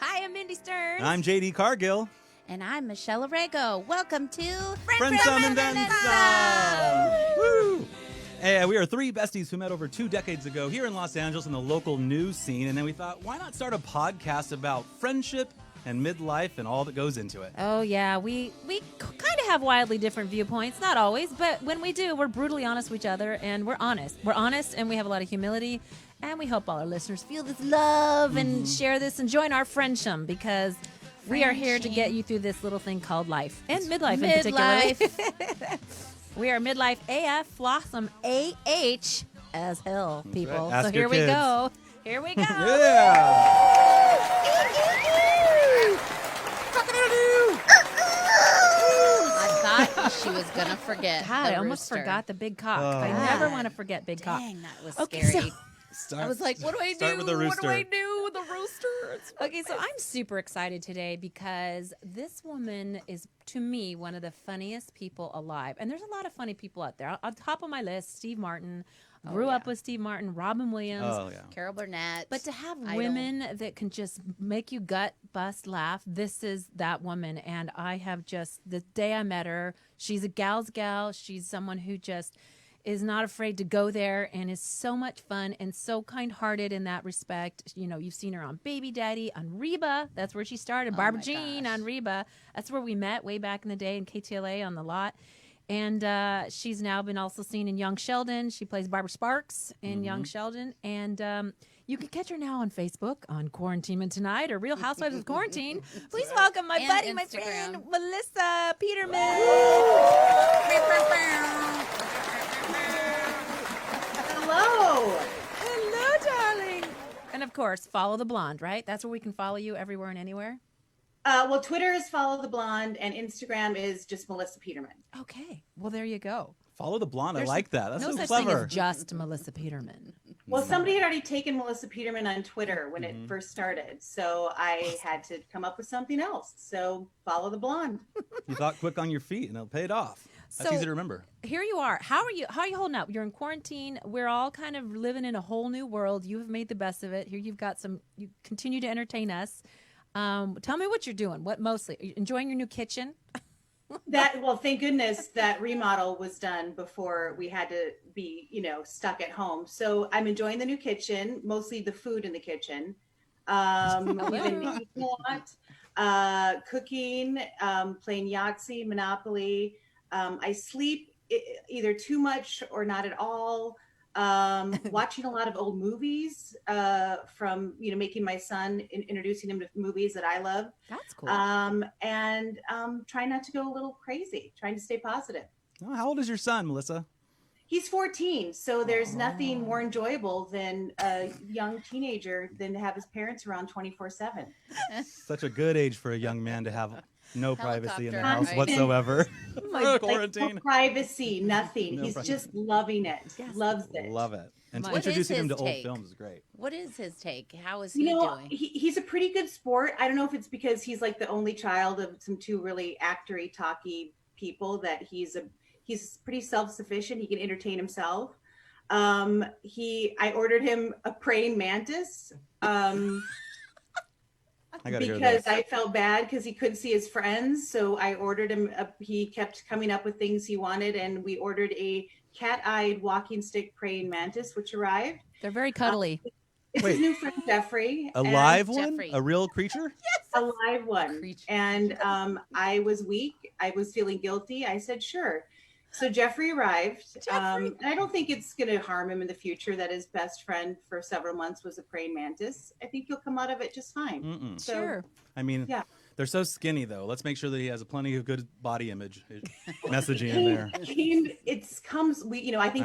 Hi, I'm Mindy Stearns. I'm JD Cargill. And I'm Michelle Arrego. Welcome to Friends and Then Some. Woo! Hey, we are three besties who met over 2 decades ago here in Los Angeles in the local news scene. And then we thought, why not start a podcast about friendship and midlife and all that goes into it? Oh, yeah. We kind of have wildly different viewpoints. Not always, but when we do, we're brutally honest with each other. And we're honest. We're honest, and we have a lot of humility. And we hope all our listeners feel this love and share this and join our friendship, because we are here to get you through this little thing called life. And midlife in particular. We are Midlife AF, Flossom AH as hell, people. Right. So here we go. Here we go. Yeah. I thought she was going to forget. God, the I almost rooster. forgot the big cock. Oh. I never want to forget big cock. Dang, that was Okay, scary. so- I was like, what do I do? Start with the What do I rooster. do with the rooster? Okay, so I'm super excited today because this woman is, to me, one of the funniest people alive. And there's a lot of funny people out there. On top of my list, Steve Martin. Grew up with Steve Martin, Robin Williams. Oh, yeah. Carol Burnett. But to have Idol. women that can just make you gut bust laugh, this is that woman. And I have just, the day I met her, she's a gal's gal. She's someone who just is not afraid to go there and is so much fun and so kind-hearted in that respect. You know, you've seen her on Baby Daddy, on Reba. That's where she started. Barbara my Jean gosh. on Reba. That's where we met way back in the day in KTLA on the lot. And she's now been also seen in Young Sheldon. She plays Barbara Sparks in Young Sheldon. And you can catch her now on Facebook on Quarantinement Tonight or Real Housewives of Quarantine. Please welcome my And buddy, my Instagram. friend, Melissa Peterman. Hello. Hello, darling. And of course, follow the blonde, right? That's where we can follow you everywhere and anywhere. Well, Twitter is Follow the Blonde, and Instagram is just Melissa Peterman. Okay. Well, there you go. Follow the blonde. There's I like that. That's no so such clever. thing as just Melissa Peterman. Well, somebody had already taken Melissa Peterman on Twitter when it first started, so I had to come up with something else. So Follow the Blonde. You thought quick on your feet, and it paid off. That's So- easy to remember. Here you are. How are you holding up? You're in quarantine. We're all kind of living in a whole new world. You have made the best of it. Here you continue to entertain us. Tell me what you're doing. What mostly? Are you enjoying your new kitchen? Well, thank goodness that remodel was done before we had to be, stuck at home. So I'm enjoying the new kitchen, mostly the food in the kitchen. We've been eating a lot, cooking, playing Yahtzee, Monopoly. I sleep either too much or not at all. Watching a lot of old movies from, making my son, introducing him to movies that I love. That's cool. And trying not to go a little crazy, trying to stay positive. Oh, how old is your son, Melissa? He's 14, so there's nothing more enjoyable than a young teenager than to have his parents around 24/7. Such a good age for a young man to have no privacy in the Helicopter, house right? whatsoever. Like, Quarantine. no privacy, nothing. No He's privacy. just loving it. Yes. Loves it. Love it. And What is introducing him his to old take? films is great. What is his take? How is he You know, doing? he's a pretty good sport. I don't know if it's because he's like the only child of some two really actory, talky people that he's pretty self-sufficient. He can entertain himself. I ordered him a praying mantis I gotta hear because this. I felt bad because he couldn't see his friends. So I ordered him. He kept coming up with things he wanted, and we ordered a cat-eyed walking stick praying mantis, which arrived. They're very cuddly. It's Wait. his new friend Jeffrey. A and- live one? Jeffrey. A real creature? a live one. Creature. And I was weak. I was feeling guilty. I said, sure. So Jeffrey arrived. And I don't think it's going to harm him in the future that his best friend for several months was a praying mantis. I think he'll come out of it just fine. Mm-mm. So, Sure. I mean, Yeah. they're so skinny, though. Let's make sure that he has a plenty of good body image messaging in there. I think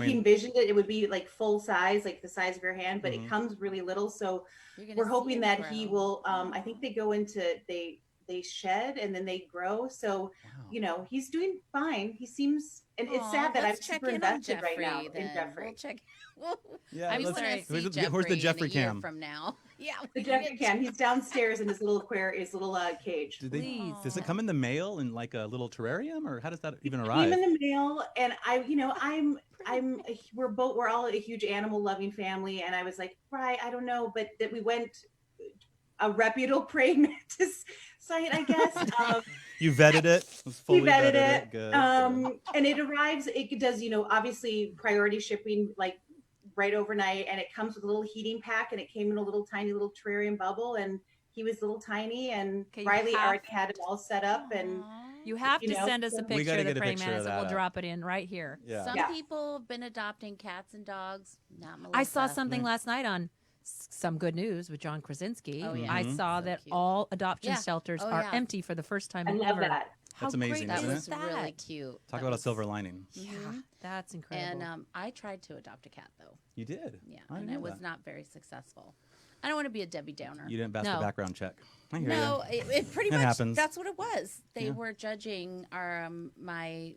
he mean- envisioned it. It would be like full size, like the size of your hand, but Mhm. it comes really little. So You're gonna we're see hoping him that grow. he will, I think they go into, they shed and then they grow. So, Wow. he's doing fine. He seems, and it's Aw, sad that I'm let's check super in on invested right now Jeffrey, in then. Jeffrey. We'll check. Yeah, I'm let's- gonna right. see where's the- Jeffrey where's the in Jeffrey a year cam? from now. Yeah, The Jeffrey cam. He's downstairs in his little cage. Please. Does it come in the mail in like a little terrarium, or how does that even Came arrive? in the mail, and we're all a huge animal loving family, and I was like, right, I don't know, but that we went a reputable praying mantis site, I guess. You vetted it. It was fully We vetted it. Good. And it arrives, it does, obviously priority shipping, like right overnight. And it comes with a little heating pack, and it came in a little tiny little terrarium bubble. And he was little tiny, and Okay, you Riley have- already had it all set up. And You have You to know, send us a we picture gotta of the get a praying picture of mantis, and that we'll up. drop it in right here. Yeah. Some Yeah. people have been adopting cats and dogs. Not Melissa. I saw something last night on Some Good News with John Krasinski. Oh, yeah. I Mhm. saw So that cute. all adoption Yeah. shelters Oh, are yeah. empty for the first time I love ever. that. How That's amazing, great That isn't was is that? really cute. Talk That about a was- silver lining. Yeah, Mhm. that's incredible. And I tried to adopt a cat though. You did. Yeah, I and didn't I know was that. not very successful. I don't want to be a Debbie Downer. You didn't pass No. the background check. I hear No, you. it pretty It much happens. that's what it was. They Yeah. were judging our my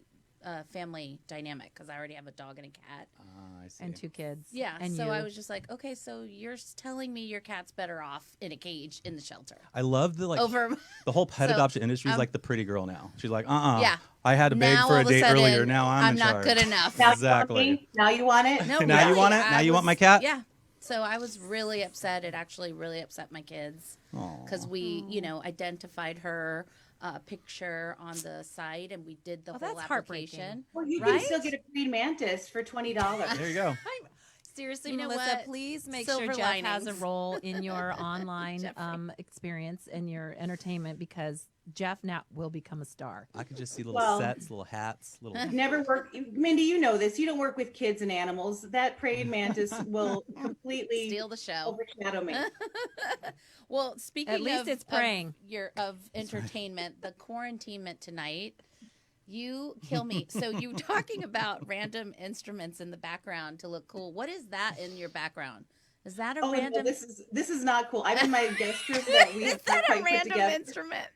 family dynamic because I already have a dog and a cat. I see. and 2 kids. Yeah, and so you. I was just like, okay, so you're telling me your cat's better off in a cage in the shelter I love the over. the whole pet So, adoption industry is I'm- like the pretty girl now. She's like, Yeah. I had to beg Now for all a of a date sudden, earlier. Now I'm in not charge. good enough. Now Exactly. You want me? Now you want it? No, Now you really, want it? Now you want my cat? Yeah. So I was really upset. It actually really upset my kids because we, identified her picture on the site and we did the Oh, whole that's heartbreaking. application. Well, you Right? can still get a praying mantis for $20. There you go. Seriously, You know Melissa, what? please make Silver sure Jeff has a linings. role in your online Jeffrey. experience and your entertainment, because Jeff now will become a star. I could just see little Well- sets, little hats, little. Never work, Mindy. You know this. You don't work with kids and animals. That praying mantis will completely Steal the show. overshadow me. Well, speaking At least of, it's praying. of entertainment, the Quarantinement Tonight, you kill me. So you talking about random instruments in the background to look cool. What is that in your background? Is that a Oh, no, random? this is not cool. I'm in my guest room that we Is have that not a quite put random together. instrument?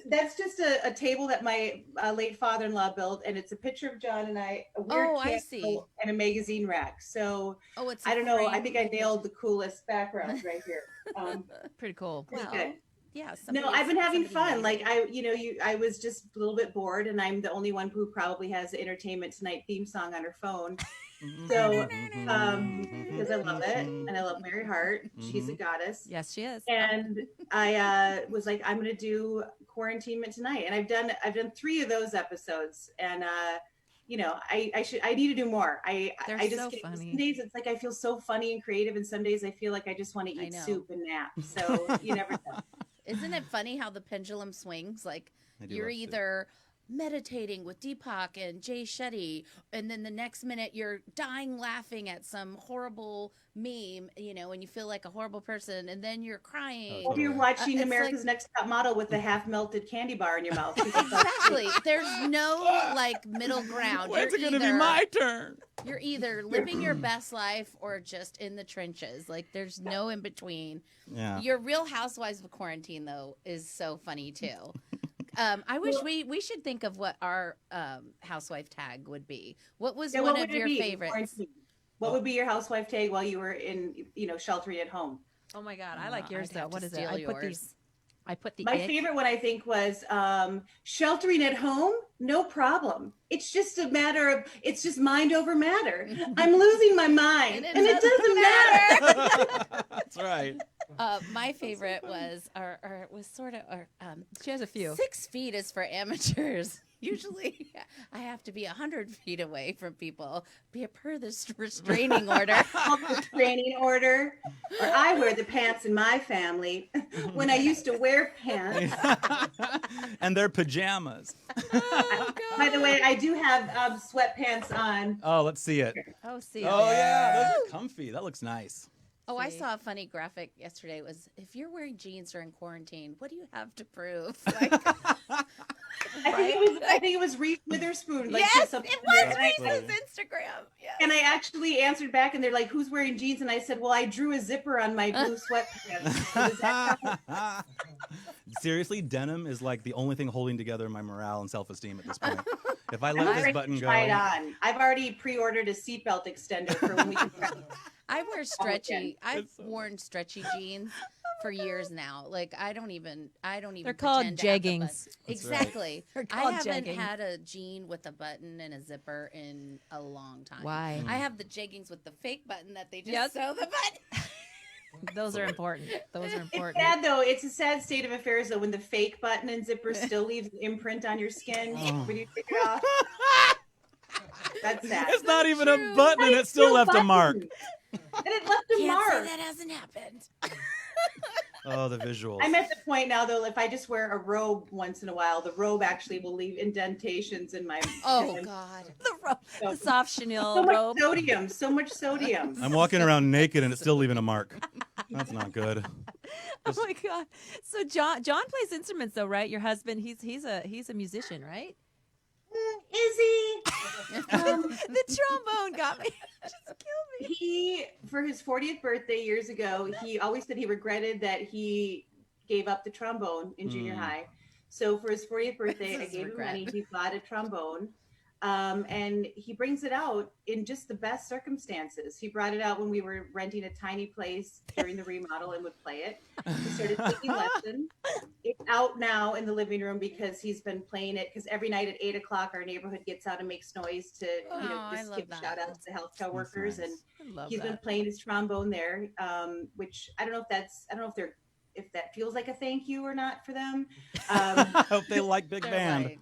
That's just a table that my late father-in-law built, and it's a picture of John and I, a weird Oh, I piano see. and a magazine rack. So Oh, it's. I don't know. I framed think I nailed the image. coolest background right here. Pretty cool. Pretty Well, good. yeah. No, I've been having fun. somebody Like I was just a little bit bored, and I'm the only one who probably has the Entertainment Tonight theme song on her phone. So, because I love it, and I love Mary Hart. She's a goddess. Yes, she is. And I was like, I'm gonna do Quarantinement Tonight, and I've done 3 of those episodes, and I need to do more. I They're just so get, funny. some days it's like I feel so funny and creative, and some days I feel like I just want to I eat know. soup and nap. So you never know. Isn't it funny how the pendulum swings? Like I do you're love soup. either meditating with Deepak and Jay Shetty, and then the next minute you're dying laughing at some horrible meme, and you feel like a horrible person, and then you're crying. Oh, Or you're watching It's America's Next Top Model with the half melted candy bar in your mouth. Exactly. There's no like middle ground. When's it You're gonna be either- my turn? You're either living your best life or just in the trenches. Like there's no in between. Yeah. Your Real Housewives of Quarantine though is so funny too. I wish we should think of what our housewife tag would be. What was Yeah, one what of would it your be? favorites? Quarantine. What would be your housewife tag while you were in, sheltering at home? Oh my God, I like yours I'd though. have What to is it? steal I put yours. these. I put the My ick. favorite one, I think, was sheltering at home. No problem. It's just a matter of, it's just mind over matter. I'm losing my mind, and it doesn't matter. That's right. My favorite was, or it was sort of, She has a few. 6 feet is for amateurs. Usually, I have to be 100 feet away from people, be per this restraining order. Training order. Or I wear the pants in my family when I used to wear pants. And their pajamas. By the way, I do have sweatpants on. Oh, let's see it. Oh, see. Oh yeah, those are comfy. That looks nice. Oh, I See? saw a funny graphic yesterday. It was, if you're wearing jeans during quarantine, what do you have to prove? Like, I think it was Reese Witherspoon. Like, yes, said it something was and I- Reese's Instagram. Yeah. And I actually answered back, and they're like, "Who's wearing jeans?" And I said, "Well, I drew a zipper on my blue sweatpants." So does that count? Seriously, denim is like the only thing holding together my morale and self-esteem at this point. If I I'm let this ready button to go, try it on. I've already pre-ordered a seatbelt extender for when we can. I wear stretchy. I've It's so- worn stretchy jeans for years now. Like I don't even. They're called pretend to have the jeggings. button. That's right. Exactly. They're I called haven't jeggings. had a jean with a button and a zipper in a long time. Why? I have the jeggings with the fake button that they just Yes. sew the button. Those are important. Those are It's important. sad though. It's a sad state of affairs though when the fake button and zipper still leaves an imprint on your skin when you take it off. That's sad. It's not even a button, and it still left a mark. And it left a Can't mark. say that hasn't happened. Oh, the visuals. I'm at the point now though, if I just wear a robe once in a while, the robe actually will leave indentations in my. Oh God. The soft chenille So much robe. sodium. So much sodium. I'm walking around naked, and it's still leaving a mark. That's not good. Oh my God. So John plays instruments though, right? Your husband, he's a musician, right? Is he? The trombone got me. Just killed me. He, for his 40th birthday years ago, he always said he regretted that he gave up the trombone in junior high. So for his 40th birthday, I gave him money. He bought a trombone. And he brings it out in just the best circumstances. He brought it out when we were renting a tiny place during the remodel and would play it. He started taking lessons. It's out now in the living room because he's been playing it. Because every night at 8 o'clock, our neighborhood gets out and makes noise to, just give shout outs to healthcare workers. nice. And he's been playing his trombone there, which I don't know if that feels like a thank you or not for them. I hope they like big They're band. like,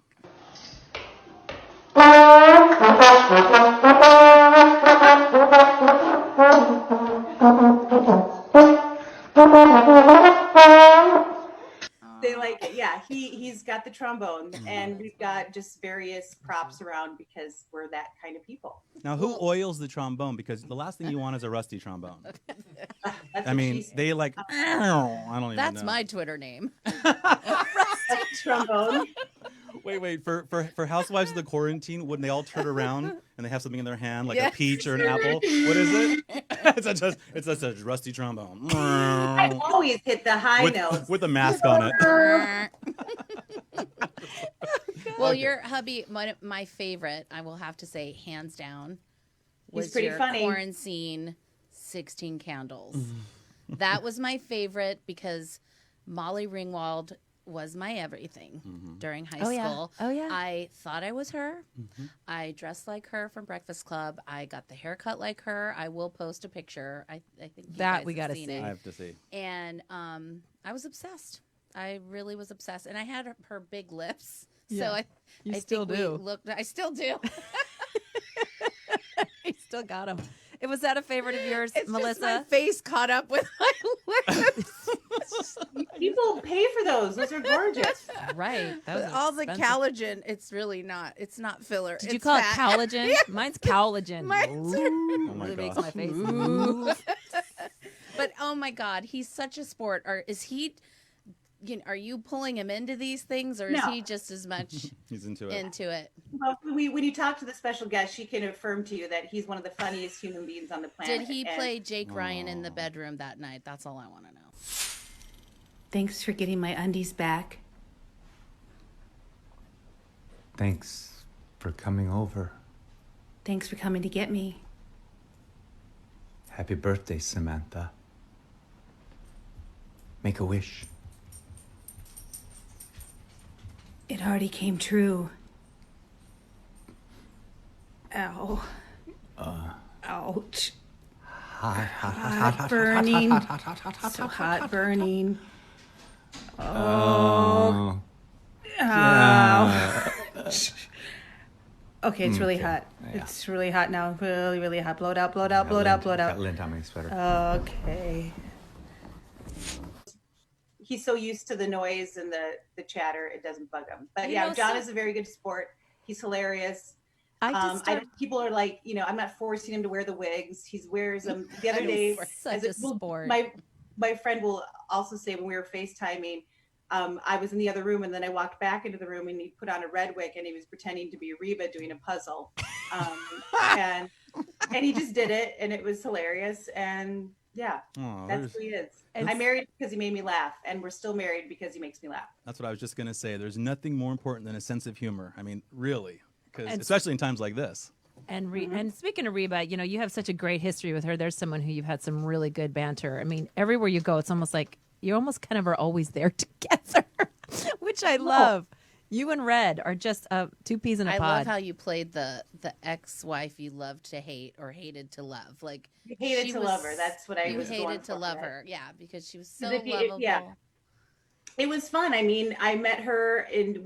They like it. Yeah, he's got the trombone, and we've got just various props around because we're that kind of people. Now, who oils the trombone? Because the last thing you want is a rusty trombone. That's I what mean, she said. they like, I don't even That's know. my Twitter name. Trombone. Wait. For housewives of the quarantine, wouldn't they all turn around and they have something in their hand, like a Yes. peach or an apple? What is it? it's just a rusty trombone. I always hit the high notes. with a mask on it. Well, your hubby, my favorite, I will have to say, hands down, was pretty your funny. Quarantine 16 Candles. That was my favorite because Molly Ringwald was my everything during high school. Oh, yeah. I thought I was her. I dressed like her from Breakfast Club. I got the haircut like her. I will post a picture. I think you That guys we have gotta seen see. it. I have to see. And I was obsessed. I really was obsessed, and I had her big lips. Yeah, So I still think do. I still do. You still got him. Was that a favorite of yours, Melissa? Just my face caught up with my lips. People pay for those. Those are gorgeous. Right. That was All the expensive. collagen. It's really not. It's not filler. Did you It's call fat. it collagen? Mine's collagen. Mine's- Oh my Really makes God. my face move. But oh my God, he's such a sport. Or is he? Are you pulling him into these things, or is No. he just as much He's into it. into it? Well, when you talk to the special guest, she can affirm to you that he's one of the funniest human beings on the planet. Did he and play Jake Ryan in the bedroom that night? That's all I want to know. Thanks for getting my undies back. Thanks for coming over. Thanks for coming to get me. Happy birthday, Samantha. Make a wish. It already came true. Ow. Ouch. Hot burning. So hot burning. Oh. Okay, it's really hot. Yeah. It's really hot now. Really, really hot. Blow it out, blow it out, blow it out, blow it Got out. lint on my sweater. Okay. He's so used to the noise and the chatter, it doesn't bug him. But You yeah, know, John so- is a very good sport. He's hilarious. I just People are like, I'm not forcing him to wear the wigs. He wears them. The other day, such a sport. My friend will also say when we were FaceTiming, I was in the other room and then I walked back into the room and he put on a red wig and he was pretending to be Reba doing a puzzle. And he just did it and it was hilarious. And yeah, Oh, that's who he is. I married because he made me laugh, and we're still married because he makes me laugh. that's what I was just going to say. There's nothing more important than a sense of humor. I mean, really. Because And- especially in times like this. And and speaking of Reba, you have such a great history with her. There's someone who you've had some really good banter. I mean, everywhere you go, it's almost like you almost kind of are always there together, which I love. You and Red are just two peas in a I pod. love how you played the ex-wife you loved to hate or hated to love. Like You hated she to was- love her. That's what I you was going hated to for, love right? her. Yeah, because she was so 'Cause if you- lovable. yeah. It was fun. I mean, I met her and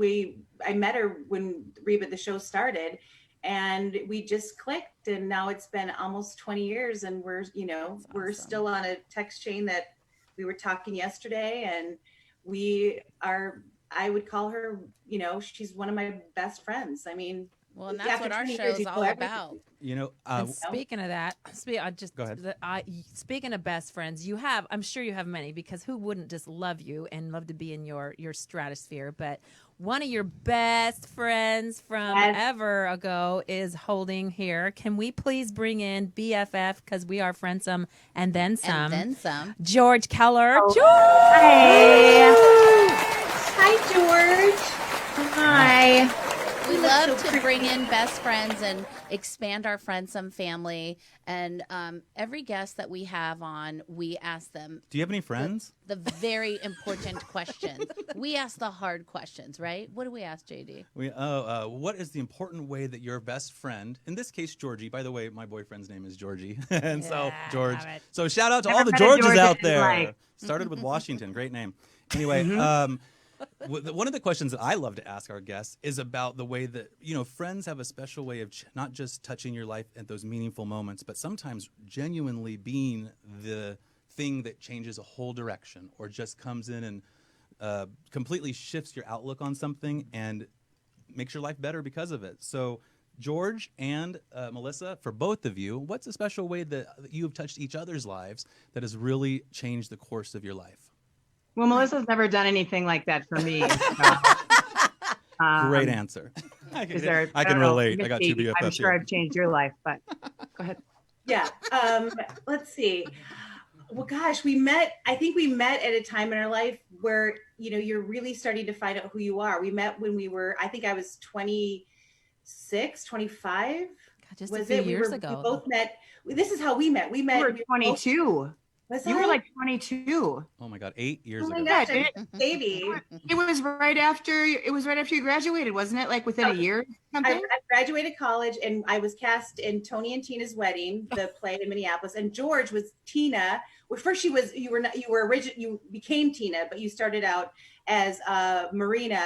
I met her when Reba the show started, and we just clicked, and now it's been almost 20 years and we're awesome. still on a text chain that we were talking yesterday, and we are, I would call her, she's one of my best friends. I mean, Well, and that's after what our 20 show years, is you know all everything. about. And speaking of that, Go ahead. Speaking of best friends, I'm sure you have many, because who wouldn't just love you and love to be in your stratosphere? But one of your best friends from ever ago is holding here. Can we please bring in BFF, because we are friendsome and then some. And then some. George Keller. Oh. George! Hi, George. Hi. We look love so to pretty. bring in best friends and expand our friendsome family. And every guest that we have on, we ask them Do you have any friends? the very important questions. We ask the hard questions, right? What do we ask, JD? What is the important way that your best friend, in this case Georgie, by the way, my boyfriend's name is Georgie, and so Yeah, George. love it. So shout out to Never all the met a Georges George out I there. like. Started with Washington, great name. Anyway, one of the questions that I love to ask our guests is about the way that, friends have a special way of not just touching your life at those meaningful moments, but sometimes genuinely being the thing that changes a whole direction or just comes in and completely shifts your outlook on something and makes your life better because of it. So George and Melissa, for both of you, what's a special way that you have touched each other's lives that has really changed the course of your life? Well, Melissa's never done anything like that for me. Great answer. I Is there, can don't know, relate. I got two Misty, BFFs I'm sure here. I've changed your life, but go ahead. Yeah. Let's see. Well, gosh, I think we met at a time in our life where, you're really starting to find out who you are. We met when I think I was 26, 25. God, just Was a few it? years We ago. both met. This is how we met. We met. You were we both- 22. Was You I? were like 22. Oh my God, 8 years Oh my ago. gosh, Yeah, I'm a baby. It was right after you graduated, wasn't it? Like within a year or something? I graduated college and I was cast in Tony and Tina's Wedding, the play in Minneapolis. And George was Tina. Well, first you became Tina, but you started out as Marina,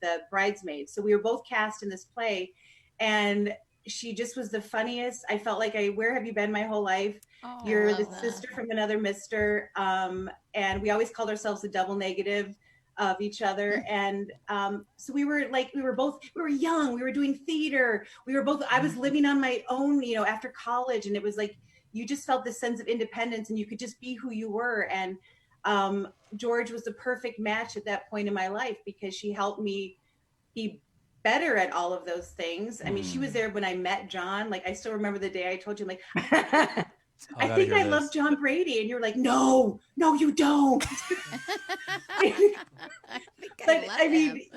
the bridesmaid. So we were both cast in this play, and she just was the funniest. I felt like where have you been my whole life? Oh, You're love the that. sister from another mister. And we always called ourselves the double negative of each other. And so we were young, we were doing theater. I was living on my own, after college. And it was like, you just felt this sense of independence and you could just be who you were. And George was the perfect match at that point in my life because she helped me be better at all of those things. I mean, she was there when I met John. Like, I still remember the day I told you, I'm like, I think I love John Brady. And you're like, no, you don't. But I mean,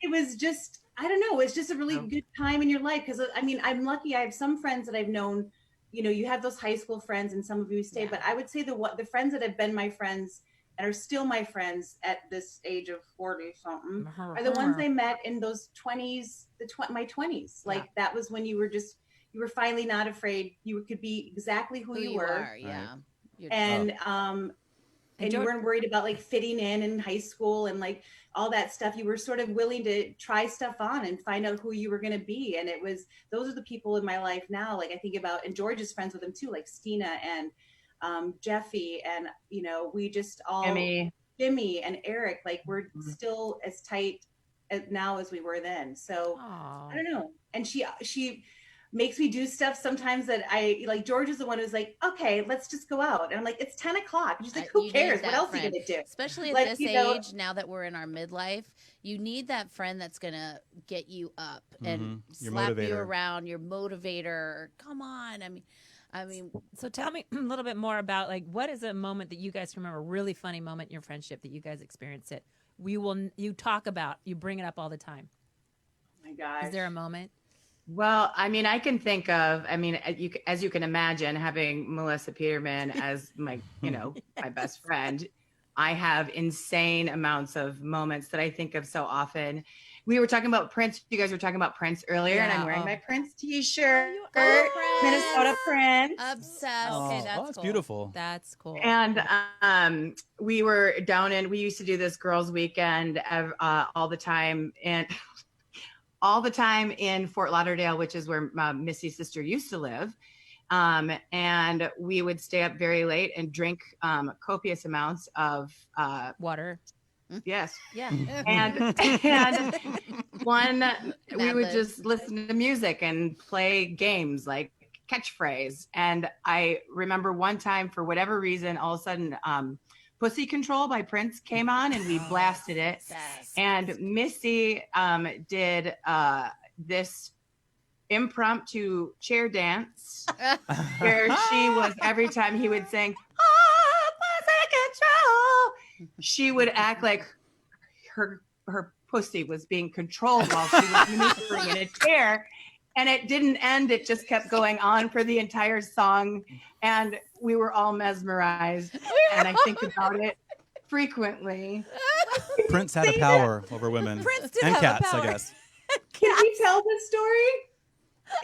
it was just, I don't know. It's just a really good time in your life. Cause I mean, I'm lucky. I have some friends that I've known, you have those high school friends and some of you stay, but I would say the friends that have been my friends and are still my friends at this age of 40 something are the ones I met in those 20s, my 20s. Like that was when you were finally not afraid. You could be exactly who you were. Are, yeah. And you weren't worried about like fitting in high school and like all that stuff. You were sort of willing to try stuff on and find out who you were going to be. And those are the people in my life now. Like I think about, and George is friends with them too, like Stina and Jeffy, and we just all Jimmy and Eric, like we're still as tight now as we were then. So I don't know. And she makes me do stuff sometimes that I like. George is the one who's like, okay, let's just go out. And I'm like, it's 10 o'clock. And she's like, who cares? What else are you gonna do? Especially at like, this age, now that we're in our midlife, you need that friend that's gonna get you up and slap you around, your motivator. Come on. I mean, so tell me a little bit more about like what is a moment that you guys remember, a really funny moment in your friendship that you guys experienced it. You talk about, you bring it up all the time. Oh my gosh. Is there a moment? Well, I mean, I can think of, as you can imagine, having Melissa Peterman as my, my best friend. I have insane amounts of moments that I think of so often. We were talking about Prince. You guys were talking about Prince earlier, and Yeah, I'm wearing oh. my Prince T-shirt. Oh, Minnesota Prince. Obsessed. Okay, Oh, that's that's cool. beautiful. That's cool. And we were we used to do this girls' weekend all the time, and all the time in Fort Lauderdale, which is where Missy's sister used to live. And we would stay up very late and drink copious amounts of Water. yes. Yeah. And we would just listen to music and play games like catchphrase. And I remember one time, for whatever reason, all of a sudden Pussy Control by Prince came on, and we blasted it. And Missy did this impromptu chair dance where she was, every time he would sing, "Oh, Pussy Control," she would act like her pussy was being controlled while she was maneuvering in a chair. And it didn't end. It just kept going on for the entire song. And we were all mesmerized. And I think about it frequently. Prince had a power over women Prince did and have a cats, power. I guess. Can we tell this story?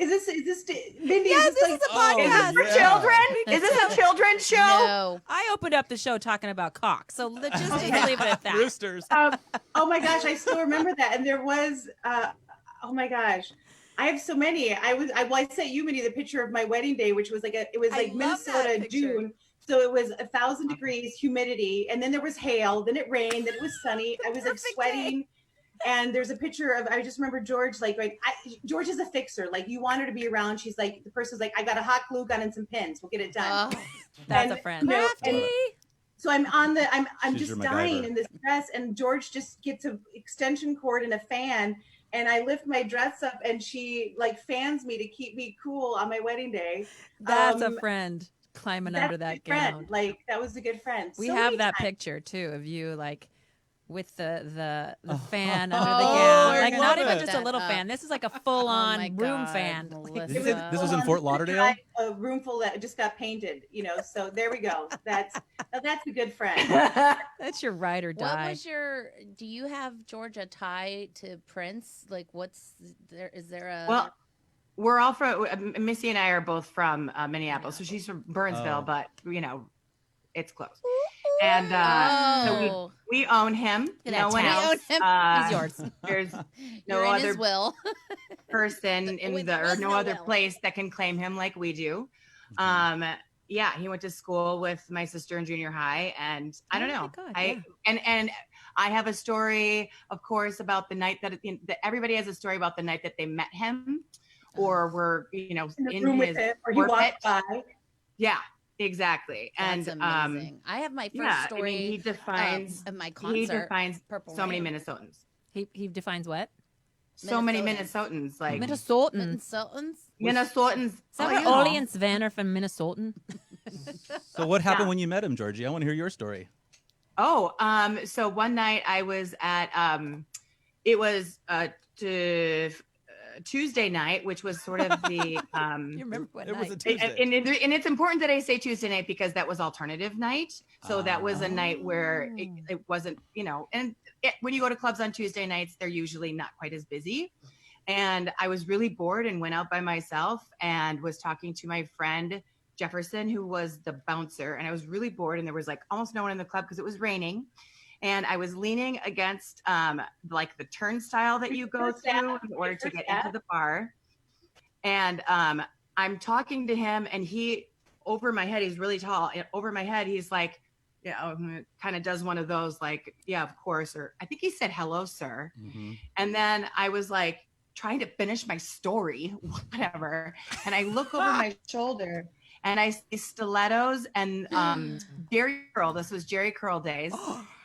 Is this Mindy? Yes, is this is a Oh, podcast. Is this for children? Is this a children's show? No. I opened up the show talking about cock, so let's just leave it at that. Roosters. Oh my gosh, I still remember that. And there was, oh my gosh, I have so many. I sent you, Minnie, the picture of my wedding day, which was like love Minnesota that picture. June. So it was 1,000 degrees, humidity, and then there was hail, then it rained, then it was sunny. I was like Perfect sweating. And there's a picture of, I just remember George, George is a fixer. Like, you want her to be around. She's like, the person's like, I got a hot glue gun and some pins. We'll get it done. That's And, a friend. you know, Crafty. and so I'm She's just your dying MacGyver. in this dress, and George just gets an extension cord and a fan, and I lift my dress up, and she like fans me to keep me cool on my wedding day. That's a friend climbing That's under a that good friend. gown. Like, that was a good friend. We So have many that times. picture too of you like with the fan under Oh, the gown. we're Like gonna not put even just a that little up. fan. This is like a full on my room God, fan. Melissa. This was in Full Fort on Lauderdale? A room full that just got painted, so there we go. That's a good friend. That's your ride or What die. was do you have, George, a tie to Prince? Like, is there a... Well, we're all from, Missy and I are both from Minneapolis. So she's from Burnsville, Oh. but, it's close. And so we own him. Look at No that one tag. else. We own him. He's yours. There's You're no in his other will. person or no other place that can claim him like we do. Yeah, he went to school with my sister in junior high, and I don't Oh my know. God, And I have a story, of course, about the night that everybody has a story about the night that they met him, or were In the in room his with it, or he orbit. walked by. Yeah, exactly. That's And amazing. I have my first yeah, story. I mean, he defines of my concert. he defines Purple so many Rain. Minnesotans. He defines what? So many Minnesotans. Minnesotans, like Minnesotan. Minnesotans? Minnesotans. Is that oh, where you know. Ollie and Sven are from Minnesotan? So what happened Yeah. when you met him, Georgie? I want to hear your story. Oh, so one night I was at it was Tuesday night, which was sort of the You remember what It was a night? Tuesday. and it's important that I say Tuesday night because that was alternative night. So that was a night where it wasn't, when you go to clubs on Tuesday nights, they're usually not quite as busy. And I was really bored and went out by myself and was talking to my friend Jefferson, who was the bouncer. And I was really bored, and there was like almost no one in the club because it was raining. And I was leaning against like the turnstile that you go through in order to get into the bar. And I'm talking to him, and he, over my head, he's really tall. And over my head, he's like, kind of does one of those like, yeah, of course. Or I think he said, hello, sir. Mhm. And then I was like trying to finish my story, whatever. And I look over my shoulder, and I see stilettos and Jerry curl. This was Jerry curl days.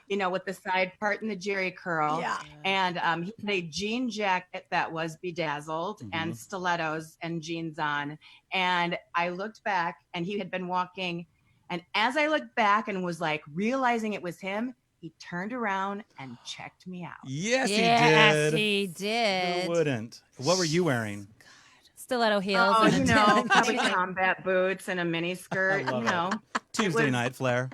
With the side part and the Jerry curl. Yeah. And he had a jean jacket that was bedazzled and stilettos and jeans on. And I looked back, and he had been walking. And as I looked back and was like realizing it was him, he turned around and checked me out. Yes, Yes, he he did. Who wouldn't? What were you wearing? Stiletto heels. Oh, and probably combat boots and a mini skirt, I love it. Tuesday was- night flair.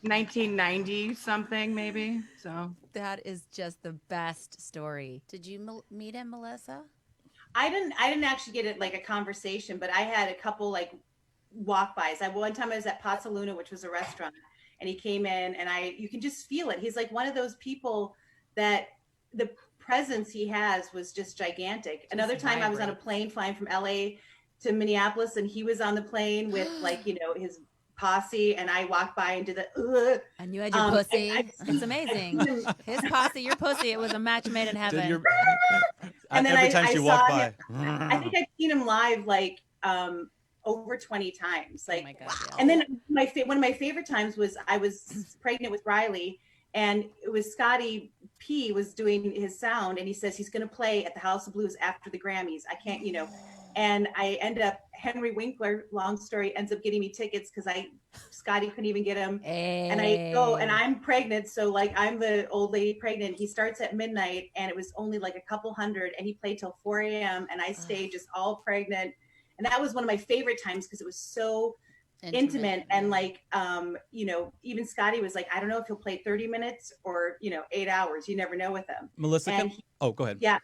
1990 something maybe. So That is just the best story. Did you meet him, Melissa? I didn't actually get it like a conversation, but I had a couple like walk-bys. One time I was at Pazzaluna, which was a restaurant, and he came in, and you can just feel it. He's like one of those people that the presence he has was just gigantic. Another time I was on a plane flying from LA to Minneapolis, and he was on the plane with like, his posse, and I walked by and did the And you had your pussy. It's amazing. His posse, your pussy. It was a match made in heaven. And then every time she walked by. I think I've seen him live like over 20 times. Like, oh my God, yeah. And then one of my favorite times was I was pregnant with Riley, and it was Scotty P was doing his sound, and he says he's going to play at the House of Blues after the Grammys. I can't, and I end up, Henry Winkler, long story, ends up getting me tickets because Scotty couldn't even get him. Hey. And I go, and I'm pregnant. So like, I'm the old lady pregnant. He starts at midnight, and it was only like a couple hundred, and he played till 4 a.m. and I stayed just all pregnant. And that was one of my favorite times because it was so intimate. And like, even Scotty was like, I don't know if he'll play 30 minutes or, 8 hours. You never know with him. Melissa, go ahead. Yeah.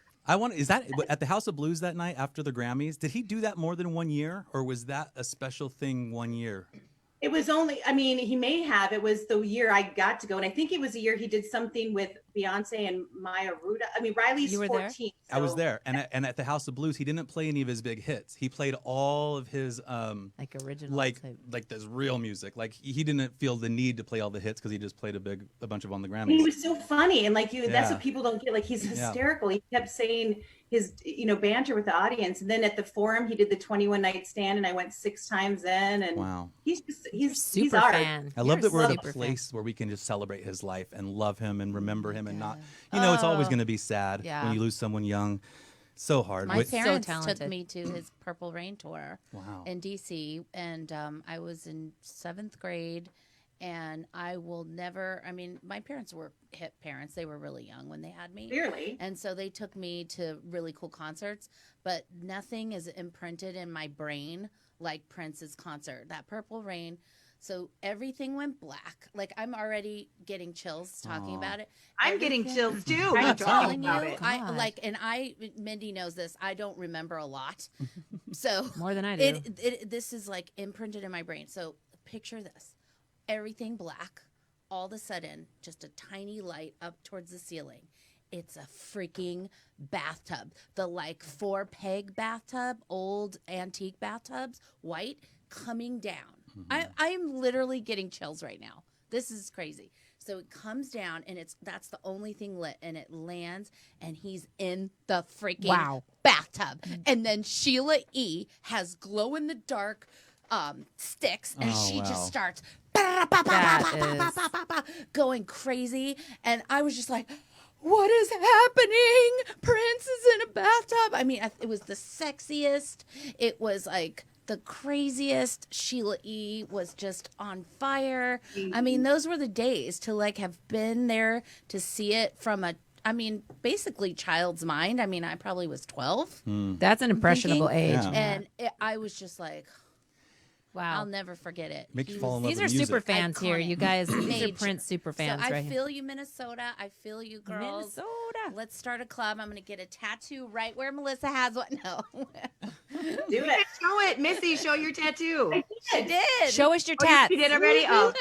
Is that at the House of Blues that night after the Grammys? Did he do that more than 1 year, or was that a special thing 1 year? It was only, he may have, it was the year I got to go. And I think it was a year he did something with Beyonce and Maya Ruda. Riley's 14. So. I was there. And at the House of Blues, he didn't play any of his big hits. He played all of his, like original, like this real music. Like he didn't feel the need to play all the hits because he just played a bunch of on the Grammys. He was so funny. And like that's what people don't get. Like he's hysterical. Yeah. He kept saying his, banter with the audience. And then at the Forum, he did the 21 Night Stand, and I went 6 times in. And wow. He's super fan. I love that we're at a place where we can just celebrate his life and love him and remember him and not, it's always going to be sad when you lose someone young. So hard. My parents took me to his Purple Rain tour in DC, and I was in 7th grade. And I will never, my parents were hip parents. They were really young when they had me. Clearly. And so they took me to really cool concerts, but nothing is imprinted in my brain like Prince's concert, that Purple Rain. So everything went black. Like, I'm already getting chills talking about it. I'm getting chills too. I'm telling you, Mindy knows this. I don't remember a lot. So more than I do. This is like imprinted in my brain. So picture this. Everything black, all of a sudden, just a tiny light up towards the ceiling. It's a freaking bathtub. The 4-peg bathtub, old antique bathtubs, white, coming down. Mm-hmm. I am literally getting chills right now. This is crazy. So it comes down, and that's the only thing lit, and it lands, and he's in the freaking bathtub. And then Sheila E. has glow-in-the-dark sticks, and she just starts going crazy. And I was just like, what is happening? Prince is in a bathtub. It was the sexiest. It was like the craziest. Sheila E. was just on fire. Those were the days to have been there to see it from a basically child's mind. I probably was 12. That's an impressionable age. Yeah. And I was just like, wow. I'll never forget it. Make you fall in love These with are music. super fans here, you guys. These Major. are Prince super fans so right I feel you, Minnesota. I feel you, girls. Minnesota. Let's start a club. I'm going to get a tattoo right where Melissa has one. No. Do it. Show it. Missy, show your tattoo. She did. Show us your tats. You did already? Oh.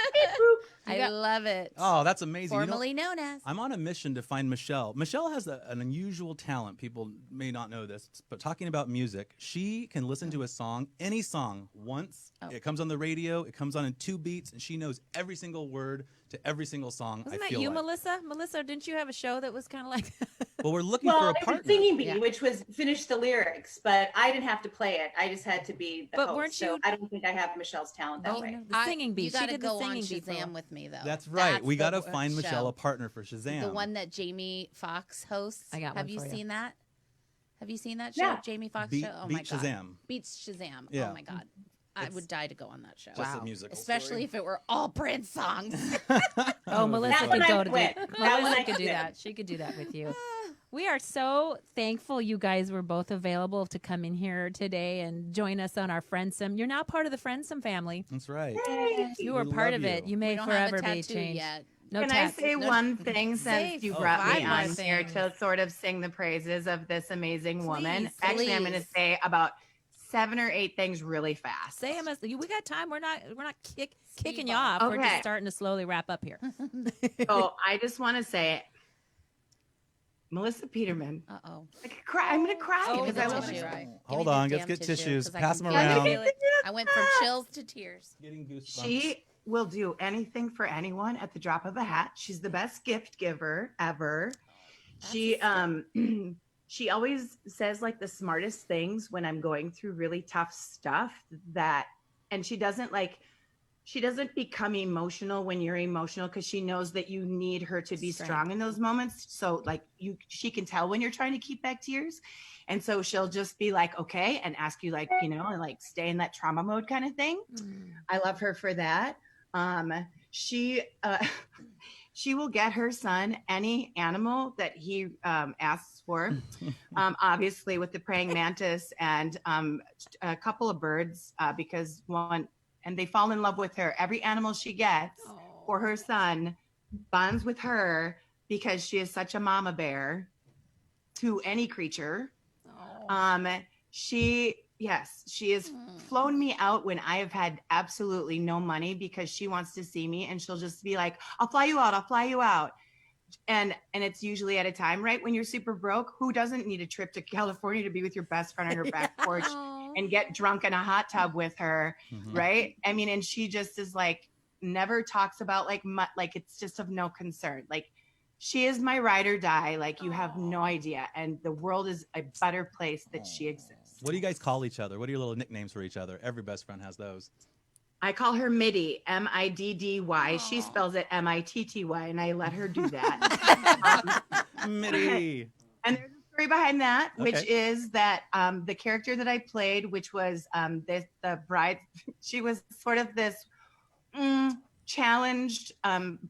I love it. Oh, that's amazing. Formerly known as. I'm on a mission to find Michelle. Michelle has an unusual talent. People may not know this, but talking about music, she can listen to a song, any song, once. It comes on the radio. It comes on in 2 beats, and she knows every single word to every single song. Wasn't that you, Melissa? Melissa, didn't you have a show that was kind of like Well, we're looking for a partner. It was Singing Bee, which was finish the lyrics, but I didn't have to play it. I just had to be the host. Weren't you? So I don't think I have Michelle's talent that way. No, the Singing Bee. You She got to did go the on Singing Bee Shazam with me, though. That's right. We got to the find show. Michelle a partner for Shazam. The one that Jamie Foxx hosts. I got Have one you for you. seen that? Have you seen that show? Yeah. Jamie Foxx Beat, show? Oh Beat my God. Shazam. Beats Shazam. Yeah. Oh my God. I would die to go on that show. Just a musical Especially story. if it were all Prince songs. Oh, Melissa That one could I go to quit. the. That one Melissa I could do quit. that. She could do that with you. We are so thankful you guys were both available to come in here today and join us on our Friendsome. You're now part of the Friendsome family. That's right. You are We part love of it. you. You We may don't have a forever be tattoo changed. yet. No Can tats. I say one thing Say since you Oh, brought me 5 more on here things. to sort of sing the praises of this amazing woman? Please, Actually, I'm going to please. say about 7 or 8 things really fast. Say them as we got time. We're not kicking you Speedball. off. We're just Okay. starting to slowly wrap up here. So I just want to say, Melissa Peterman. Uh-oh. I could cry. I'm going to cry Oh, because the I love tissue. her. Give me Hold the on, damn let's get tissue, tissues. 'cause I Pass can them feel around. it. I went from chills to tears. Getting goosebumps. She will do anything for anyone at the drop of a hat. She's the best gift giver ever. She she always says like the smartest things when I'm going through really tough stuff and she doesn't become emotional when you're emotional because she knows that you need her to be strong in those moments. So like she can tell when you're trying to keep back tears. And so she'll just be like, okay, and ask you like, and like stay in that trauma mode kind of thing. I love her for that. She will get her son any animal that he asks for. Obviously with the praying mantis and a couple of birds because and they fall in love with her. Every animal she gets for her son bonds with her because she is such a mama bear to any creature. She has flown me out when I have had absolutely no money because she wants to see me and she'll just be like, I'll fly you out. And it's usually at a time, right? When you're super broke, who doesn't need a trip to California to be with your best friend on her back porch and get drunk in a hot tub with her, right? I mean, and she just is like, never talks about like it's just of no concern. Like she is my ride or die. Like you have no idea. And the world is a better place that she exists. What do you guys call each other? What are your little nicknames for each other? Every best friend has those. I call her Middy, Middy. She spells it Mitty, and I let her do that. Mitty. And there's a story behind that, which Okay. is that the character that I played, which was the bride, she was sort of this challenged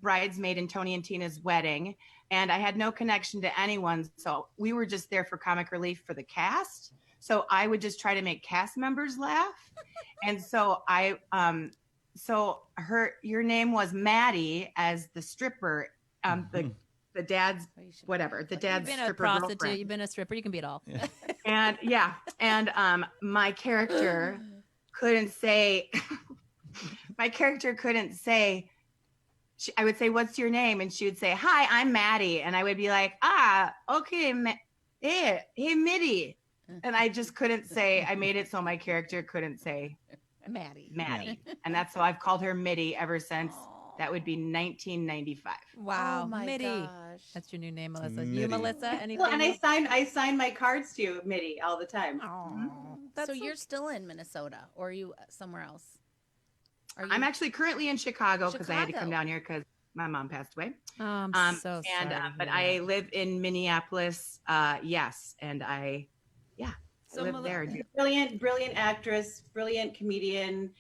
bridesmaid in Tony and Tina's wedding. And I had no connection to anyone. So we were just there for comic relief for the cast. So I would just try to make cast members laugh. And so your name was Maddie as the stripper, the dad's whatever, the dad's You've been a stripper prostitute. girlfriend. You've been a stripper. You can be it all. And my character couldn't say, I would say, what's your name? And she would say, hi, I'm Maddie. And I would be like, okay, hey, Mitty. And I just couldn't say, I made it so my character couldn't say Maddie. And that's so I've called her Mitty ever since. That would be 1995. Wow, Oh my Mitty. gosh. That's your new name, Melissa. Mitty. You, Melissa? Anything? Well, and I sign my cards to you, Mitty, all the time. So you're still in Minnesota or are you somewhere else? Are you? I'm actually currently in Chicago because I had to Chicago. come down here because my mom passed away. Oh, I'm so sorry. But I live in Minneapolis. Yes. And I live there. Brilliant actress, brilliant comedian.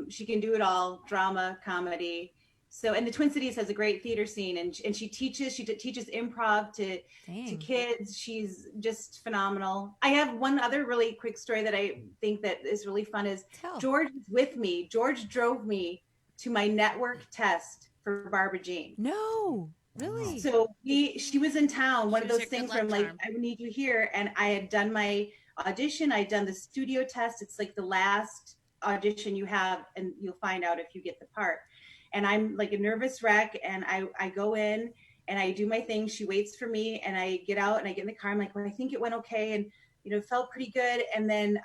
She can do it all, drama, comedy. So, and the Twin Cities has a great theater scene, and she teaches improv to kids. She's just phenomenal. I have one other really quick story that I think that is really fun is George was with me. George drove me to my network test for Barbara Jean. No, really? So she was in town, one of was those your good things where I'm luck like, charm. I need you here. And I had done my audition. I'd done the studio test. It's like the last audition you have, and you'll find out if you get the part. And I'm like a nervous wreck. And I go in and I do my thing. She waits for me and I get out and I get in the car. I'm like, well, I think it went okay. And, it felt pretty good. And then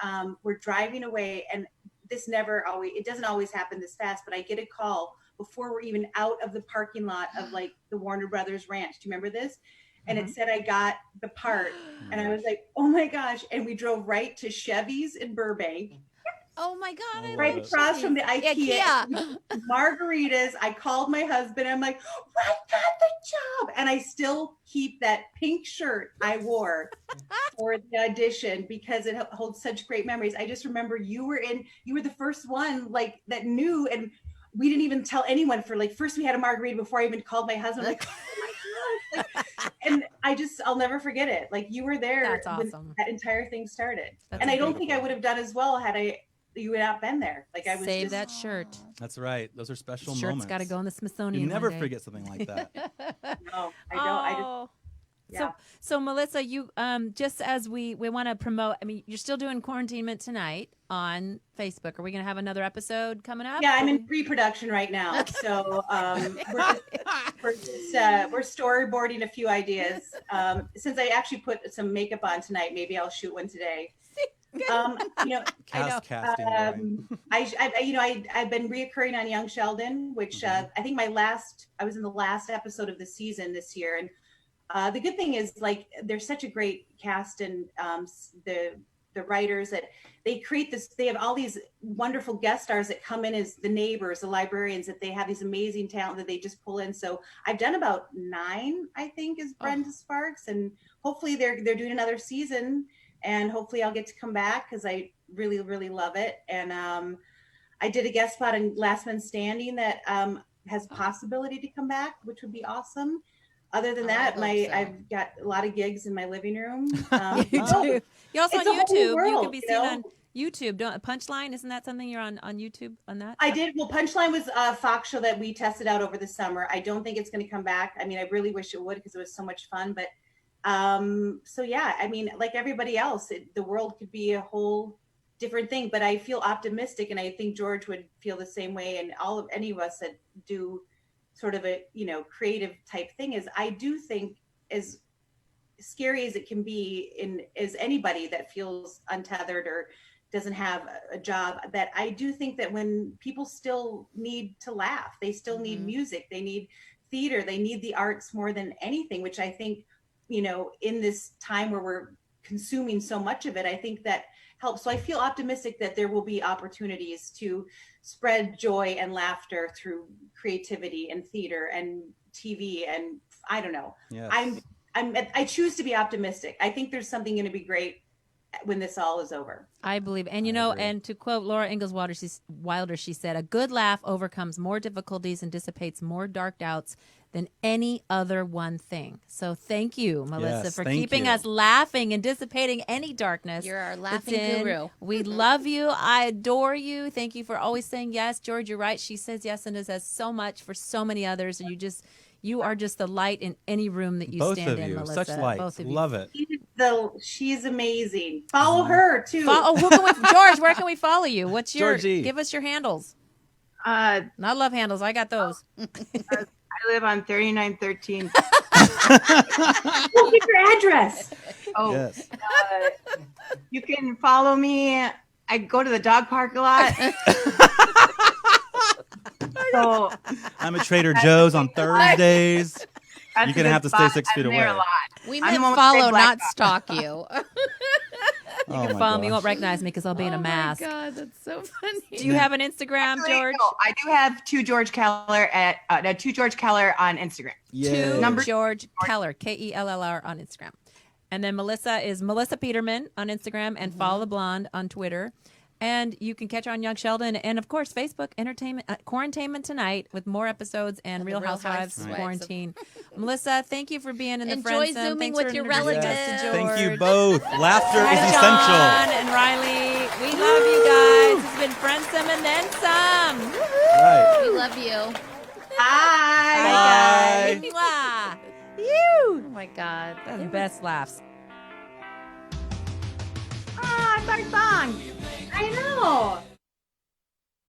we're driving away, and it doesn't always happen this fast, but I get a call before we're even out of the parking lot of like the Warner Brothers Ranch. Do you remember this? And it said I got the part, and I was like, oh my gosh. And we drove right to Chevy's in Burbank, Oh my God. I right love across cheese. from the IKEA. Margaritas. I called my husband. I'm like, I got the job. And I still keep that pink shirt I wore for the audition because it holds such great memories. I just remember you were the first one like that knew, and we didn't even tell anyone for like, first we had a margarita before I even called my husband. Like, oh my gosh. Like, and I'll never forget it. Like you were there That's when awesome. that entire thing started. That's And I don't think I beautiful. would have done as well had you had not been there. Like I was Save just, that shirt. That's right. Those are special Shirt's moments. got to go in the Smithsonian. You never one day. forget something like that. no, I don't. I just, Oh. yeah. So Melissa, you just as we want to promote. I mean, you're still doing Quarantinement Tonight on Facebook. Are we going to have another episode coming up? Yeah, I'm in pre-production right now, so we're storyboarding a few ideas. Since I actually put some makeup on tonight, maybe I'll shoot one today. Casting. I've been reoccurring on Young Sheldon, which I think I was in the last episode of the season this year, and the good thing is like there's such a great cast and the writers that they create this. They have all these wonderful guest stars that come in as the neighbors, the librarians, that they have these amazing talent that they just pull in. So I've done about 9, I think, as Brenda Sparks, and hopefully they're doing another season, and hopefully I'll get to come back because I really, really love it. And I did a guest spot in Last Man Standing that has possibility to come back, which would be awesome. Other than that, I've got a lot of gigs in my living room. You do. You're also on It's a whole YouTube. world, You can be you seen know? on YouTube. Don't Punchline? Isn't that something you're on YouTube on that? I did. Well, Punchline was a Fox show that we tested out over the summer. I don't think it's going to come back. I mean, I really wish it would because it was so much fun. But so yeah, I mean, like everybody else, the world could be a whole different thing. But I feel optimistic, and I think George would feel the same way, and any of us that do sort of a creative type thing is. I do think as scary as it can be as anybody that feels untethered or doesn't have a job, that I do think that when people still need to laugh, they still need music, they need theater, they need the arts more than anything, which I think, in this time where we're consuming so much of it, I think that helps. So I feel optimistic that there will be opportunities to spread joy and laughter through creativity and theater and TV. And I don't know. Yes. I choose to be optimistic. I think there's something going to be great when this all is over. I believe. And, agree. and to quote Laura Ingalls Wilder, she said, "A good laugh overcomes more difficulties and dissipates more dark doubts than any other one thing." So thank you, Melissa, Yes, for thank keeping you. us laughing and dissipating any darkness. You're our that's laughing in. guru. We love you. I adore you. Thank you for always saying yes. George, you're right. She says yes and does so much for so many others. And you are just the light in any room that you Both stand of in, you, Melissa. such lights. Both of you. Love it. She's amazing. Follow her too. George, where can we follow you? What's your? Georgie. Give us your handles. I And I love handles. I got those. live on 3913. We'll get your address. Oh, Yes. you can follow me. I go to the dog park a lot. So I'm at Trader Joe's on Thursdays. that's You're a gonna good have to stay spot. 6 feet I'm there away. a lot. We I'm the meant one with the follow, big black not dot. stalk you. You Oh can my follow me. You won't gosh. recognize me because I'll be in a mask. Oh my God, that's so funny. Do you have an Instagram, Actually, George? no, I do have two George Keller on Instagram. Yay. Two George Keller, Kellr on Instagram. And then Melissa is Melissa Peterman on Instagram and Follow the Blonde on Twitter. And you can catch her on Young Sheldon and, of course, Facebook, Quarantinement Tonight with more episodes and Real Real Housewives Housewives. Quarantine. Melissa, thank you for being in the Enjoy Friendsome. Zooming Thanks with for your introducing us relatives. to Thank you George. both. Laughter Hi, is John essential. and Riley. We love you guys. It's been Friendsome and then some. Right. We love you. Hi. Bye. Bye, guys. Mwah. Oh my God. That's the best laughs. Ah, Bart Bong. I know.